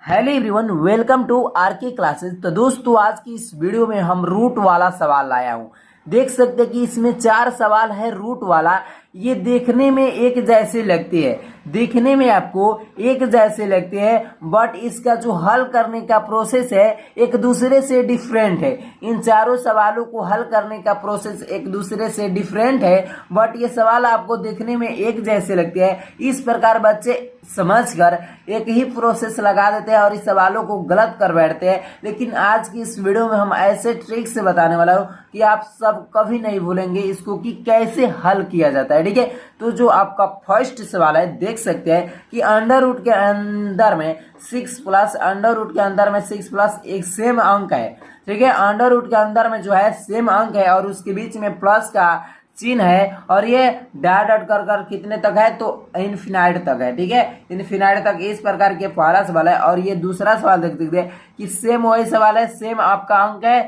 Hello everyone, welcome to R K classes. तो दोस्तों, आज की इस वीडियो में हम रूट वाला सवाल लाया हूँ। देख सकते हैं कि इसमें 4 सवाल है रूट वाला। ये देखने में एक जैसे लगते हैं, दिखने में आपको एक जैसे लगते हैं, बट इसका जो हल करने का प्रोसेस है एक दूसरे से डिफरेंट है। इन चारों सवालों को हल करने का प्रोसेस एक दूसरे से डिफरेंट है, बट ये सवाल आपको देखने में एक जैसे लगते हैं। इस प्रकार बच्चे समझकर एक ही प्रोसेस लगा देते हैं और इस सवालों को गलत कर बैठते हैं। लेकिन आज की इस वीडियो में हम ऐसे ट्रिक से बताने वाला हूँ कि आप सब कभी नहीं भूलेंगे इसको कि कैसे हल किया जाता है। ठीक है, तो जो आपका फर्स्ट सवाल है, देख सकते हैं कि अंडर रूट के अंदर में 6 प्लस अंडर रूट के अंदर में 6 प्लस एक सेम अंक है। ठीक है, अंडर रूट के अंदर में जो है सेम अंक है और उसके बीच में प्लस का चिन्ह है और ये डॉट डॉट कर कर कितने तक है, तो इनफिनाइट तक है। ठीक है, इनफिनाइट तक। इस प्रकार के पहला सवाल है। और ये दूसरा सवाल देख सकते हैं कि सेम वही सवाल है, सेम आपका अंक है,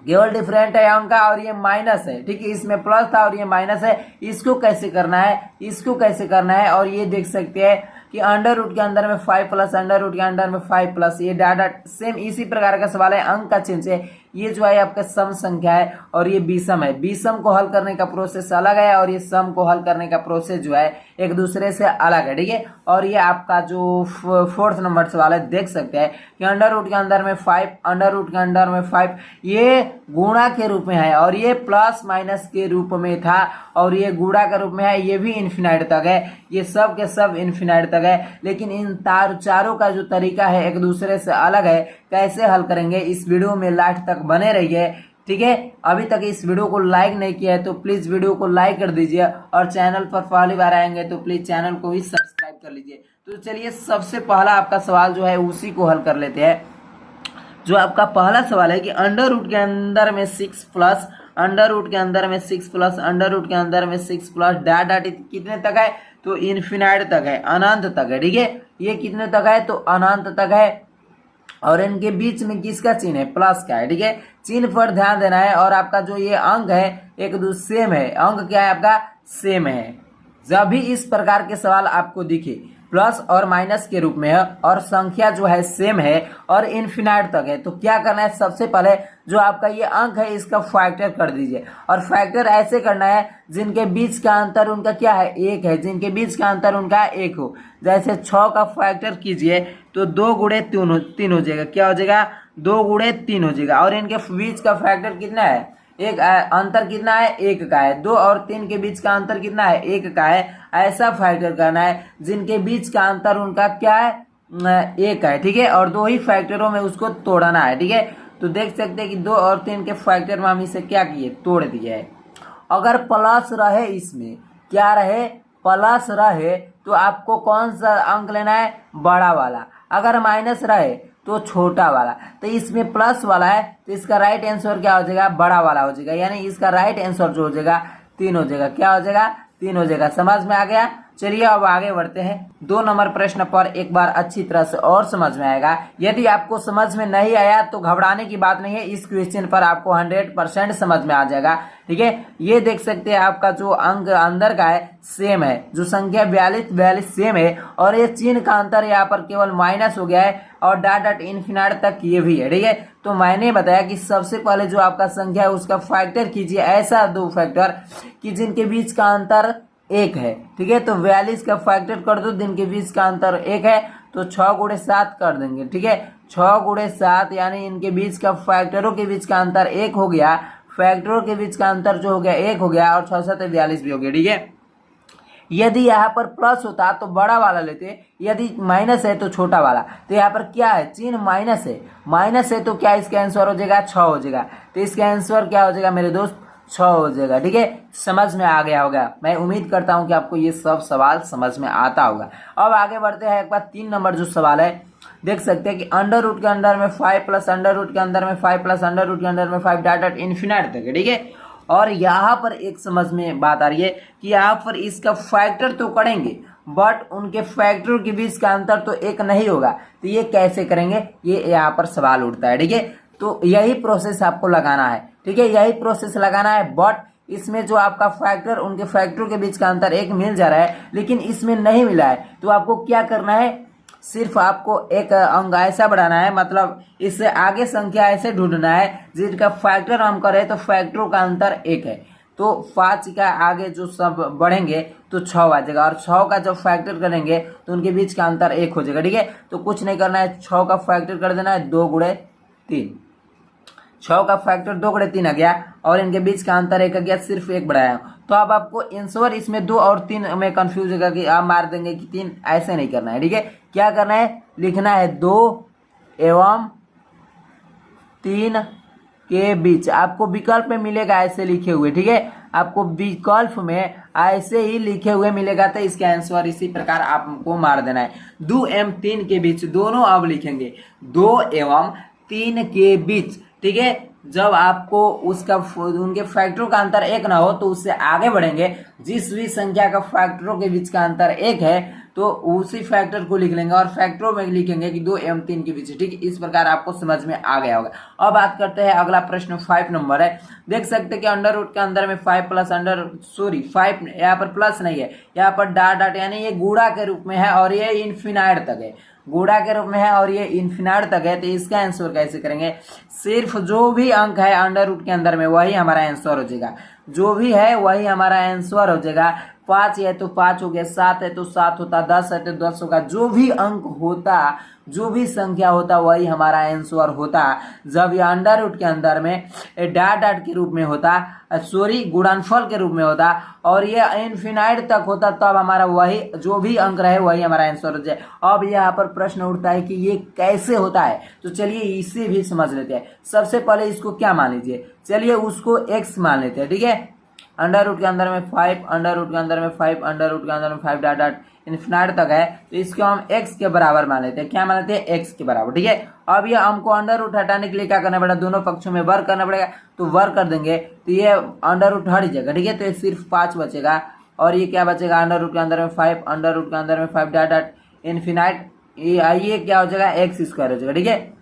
केवल डिफरेंट है अंक का, और ये माइनस है। ठीक है, इसमें प्लस था और ये माइनस है। इसको कैसे करना है, इसको कैसे करना है। और ये देख सकते हैं कि अंडर रूट के अंदर में 5 प्लस अंडर रूट के अंदर में 5 प्लस ये डाटा सेम इसी प्रकार का सवाल है। अंक का चिन्ह से ये जो है आपका सम संख्या है और ये विषम है। विषम को हल करने का प्रोसेस अलग है और ये सम को हल करने का प्रोसेस जो है एक दूसरे से अलग है। ठीक है, और ये आपका जो फोर्थ नंबर सवाल है, देख सकते हैं कि अंडर रूट के अंदर में 5 अंडर रूट के अंदर में 5 ये गुणा के रूप में है और ये प्लस माइनस के रूप में था और ये गुणा के रूप में है। ये भी इन्फिनाइट तक है, ये सब के सब इन्फिनाइट तक है। लेकिन इन चारों का जो तरीका है एक दूसरे से अलग है। कैसे हल करेंगे, इस वीडियो में लास्ट तक बने रहिए। ठीक है, अभी तक इस वीडियो को लाइक नहीं किया है तो प्लीज वीडियो को लाइक कर दीजिए और चैनल पर पहली बार आएंगे तो प्लीज चैनल को भी सब्सक्राइब कर लीजिए। तो चलिए, सबसे पहला आपका सवाल जो है उसी को हल कर लेते हैं। जो आपका पहला सवाल है कि अंडर रूट के अंदर में 6 प्लस अंडर रूट के अंदर में 6 प्लस अंडर रूट के अंदर में 6 प्लस डॉट डॉट कितने तक है, तो इन्फिनाइट तक है, अनंत तक है। ठीक है, ये कितने तक है, तो अनंत तक है। और इनके बीच में किसका चिन्ह है, प्लस का है। ठीक है, चिन्ह पर ध्यान देना है। और आपका जो ये अंक है एक दूसरे सेम है, अंक क्या है आपका, सेम है। जब भी इस प्रकार के सवाल आपको दिखे प्लस और माइनस के रूप में है और संख्या जो है सेम है और इन्फिनाइट तक है, तो क्या करना है, सबसे पहले जो आपका ये अंक है इसका फैक्टर कर दीजिए। और फैक्टर ऐसे करना है जिनके बीच का अंतर उनका क्या है, 1 है, जिनके बीच का अंतर उनका 1 हो। जैसे 6 का फैक्टर कीजिए तो 2 गुणे 3 हो जाएगा। क्या हो जाएगा, 2 गुणे 3 हो जाएगा। और इनके बीच का फैक्टर कितना है, एक अंतर कितना है, 1 का है। 2 और 3 के बीच का अंतर कितना है, 1 का है। ऐसा फैक्टर करना है जिनके बीच का अंतर उनका क्या है, 1 है। ठीक है, और 2 ही फैक्टरों में उसको तोड़ना है। ठीक है, तो देख सकते हैं कि 2 और 3 के फैक्टर में हम इसे क्या किए, तोड़ दिए है। अगर प्लस रहे, इसमें क्या रहे, प्लस रहे, तो आपको कौन सा अंक लेना है, बड़ा वाला। अगर माइनस रहे तो छोटा वाला। तो इसमें प्लस वाला है तो इसका राइट आंसर क्या हो जाएगा, बड़ा वाला हो जाएगा। यानी इसका राइट आंसर जो हो जाएगा 3 हो जाएगा। क्या हो जाएगा, 3 हो जाएगा। समझ में आ गया। चलिए अब आगे बढ़ते हैं। 2 नंबर प्रश्न पर एक बार अच्छी तरह से और समझ में आएगा। यदि आपको समझ में नहीं आया तो घबराने की बात नहीं है, इस क्वेश्चन पर आपको 100% समझ में आ जाएगा। ठीक है, ये देख सकते हैं आपका जो अंक अंदर का है सेम है, जो संख्या 42 सेम है और ये चिन्ह का अंतर यहाँ पर केवल माइनस हो गया है और डॉट डॉट इन्फिनाइट तक ये भी है। ठीक है, तो मैंने बताया कि सबसे पहले जो आपका संख्या है उसका फैक्टर कीजिए, ऐसा 2 फैक्टर कि जिनके बीच का अंतर 1 है। ठीक है, तो 42 का फैक्टर कर दो, जिनके बीच का अंतर 1 है, तो 6 गुणे 7 कर देंगे। ठीक है, 6 गुणे 7 यानी इनके बीच का फैक्टरों के बीच का अंतर 1 हो गया। फैक्टरों के बीच का अंतर जो हो गया 1 हो गया और 6 7 42 भी हो गया। ठीक है, यदि यहाँ पर प्लस होता तो बड़ा वाला लेते, यदि माइनस है तो छोटा वाला। तो यहाँ पर क्या है, चिन्ह माइनस है, माइनस है तो क्या इसका आंसर हो जाएगा, 6 हो जाएगा। तो इसका आंसर क्या हो जाएगा मेरे दोस्त, 6 हो जाएगा। ठीक है, समझ में आ गया होगा। मैं उम्मीद करता हूं कि आपको ये सब सवाल समझ में आता होगा। अब आगे बढ़ते हैं। एक बार 3 नंबर जो सवाल है, देख सकते हैं कि अंडर रूट के अंदर में 5 प्लस अंडर रूट के अंदर में 5 प्लस अंडर रूट के अंदर में 5 डॉट डॉट इन्फिनाइट तक है। ठीक है, और यहाँ पर एक समझ में बात आ रही है कि यहाँ पर इसका फैक्टर तो करेंगे बट उनके फैक्टरों के बीच का अंतर तो 1 नहीं होगा। तो ये कैसे करेंगे, ये यहाँ पर सवाल उठता है। ठीक है, तो यही प्रोसेस आपको लगाना है। ठीक है, यही प्रोसेस लगाना है, बट इसमें जो आपका फैक्टर उनके फैक्टरों के बीच का अंतर 1 मिल जा रहा है लेकिन इसमें नहीं मिला है। तो आपको क्या करना है, सिर्फ आपको एक अंक ऐसा बढ़ाना है, मतलब इससे आगे संख्या ऐसे ढूंढना है जिनका फैक्टर हम करें तो फैक्टरों का अंतर 1 है। तो 5 का आगे जो सब बढ़ेंगे तो 6 आ जाएगा, और 6 का जब फैक्टर करेंगे तो उनके बीच का अंतर 1 हो जाएगा। ठीक है, तो कुछ नहीं करना है, 6 का फैक्टर कर देना है 2 गुणे 3। 6 का फैक्टर 2 गुणे 3 आ गया, और इनके बीच का अंतर 1 आ गया, सिर्फ 1 बढ़ाया। तो अब आपको आंसर इसमें 2 और 3 में कंफ्यूज होगा कि आप मार देंगे कि 3, ऐसे नहीं करना है। ठीक है, क्या करना है, लिखना है 2 एवं 3 के बीच। आपको विकल्प में मिलेगा ऐसे लिखे हुए। ठीक है, आपको विकल्प में ऐसे ही लिखे हुए मिलेगा, तो इसका आंसर इसी प्रकार आपको मार देना है। 2 एवं 3 के बीच, दोनों अब लिखेंगे 2 एवं 3 के बीच। ठीक है, जब आपको उसका उनके फैक्टरों का अंतर 1 ना हो तो उससे आगे बढ़ेंगे। जिस भी संख्या का फैक्टरों के बीच का अंतर 1 है तो उसी फैक्टर को लिख लेंगे, और फैक्टरों में लिखेंगे कि 2 एवं 3 के बीच। ठीक है, इस प्रकार आपको समझ में आ गया होगा। अब बात करते हैं, अगला प्रश्न 5 नंबर है। देख सकते हैं कि अंडर रूट के अंदर में 5 प्लस 5 यहाँ पर प्लस नहीं है, यहाँ पर डॉट डॉट, यानी ये गुणा के रूप में है और ये इन्फिनाइट तक है, गुणा के रूप में है और ये इन्फिनाइट तक है। तो इसका आंसर कैसे करेंगे, सिर्फ जो भी अंक है अंडर रूट के अंदर में वही हमारा आंसर हो जाएगा, जो भी है वही हमारा आंसर हो जाएगा। 5 है तो 5 हो गया, 7 है तो 7 होता, 10 है तो 10 होगा। जो भी अंक होता, जो भी संख्या होता वही हमारा आंसर होता। जब ये अंडर रूट के अंदर में डॉट डॉट के रूप में होता, गुणनफल के रूप में होता, और ये इन्फिनाइट तक होता, तब हमारा वही जो भी अंक रहे वही हमारा आंसर हो जाए। अब यहाँ पर प्रश्न उठता है कि ये कैसे होता है, तो चलिए इसे भी समझ लेते हैं। सबसे पहले इसको क्या मान लीजिए, चलिए उसको x मान लेते हैं। ठीक है, अंडर रूट के अंदर में 5, अंडर रूट के अंदर में 5, अंडर रूट के अंदर में 5 डॉट डॉट इन्फिनाइट तक है, तो इसको हम x के बराबर मान लेते हैं। क्या मान लेते हैं, x के बराबर। ठीक है, अब ये हमको अंडर रूट हटाने के लिए क्या करना पड़ेगा, दोनों पक्षों में वर्ग करना पड़ेगा। तो वर्ग कर देंगे तो ये अंडर रूट हट जाएगा। ठीक है, तो ये सिर्फ 5 बचेगा, और ये क्या बचेगा, अंडर रूट के अंदर में 5, अंडर रूट के अंदर में 5 डॉट डॉट इन्फिनाइट, ये क्या हो जाएगा, x स्क्वायर हो जाएगा। ठीक है,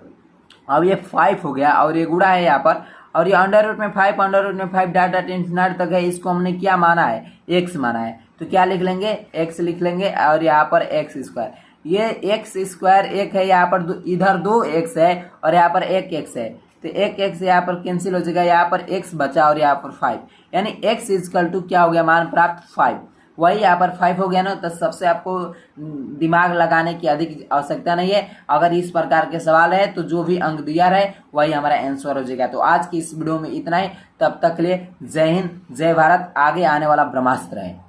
अब ये 5 हो गया, और ये गुणा है यहाँ पर, और ये अंडर रूट में 5, अंडर रूट में 5 डॉट डॉट इन्फिनाइट तक है, इसको हमने क्या माना है, x माना है। तो क्या लिख लेंगे, x लिख लेंगे, और यहाँ पर x स्क्वायर, ये x स्क्वायर 1 है, यहाँ पर इधर 2x है और यहाँ पर 1x है, तो 1x यहाँ पर कैंसिल हो जाएगा, यहाँ पर x बचा और यहाँ पर 5, यानी x इक्वल टू क्या हो गया, मान प्राप्त 5। वही यहाँ पर 5 हो गया ना, तो सबसे आपको दिमाग लगाने की अधिक आवश्यकता नहीं है। अगर इस प्रकार के सवाल है तो जो भी अंक दिया रहे वही हमारा आंसर हो जाएगा। तो आज की इस वीडियो में इतना ही, तब तक के लिए जय हिंद, जय भारत। आगे आने वाला ब्रह्मास्त्र है।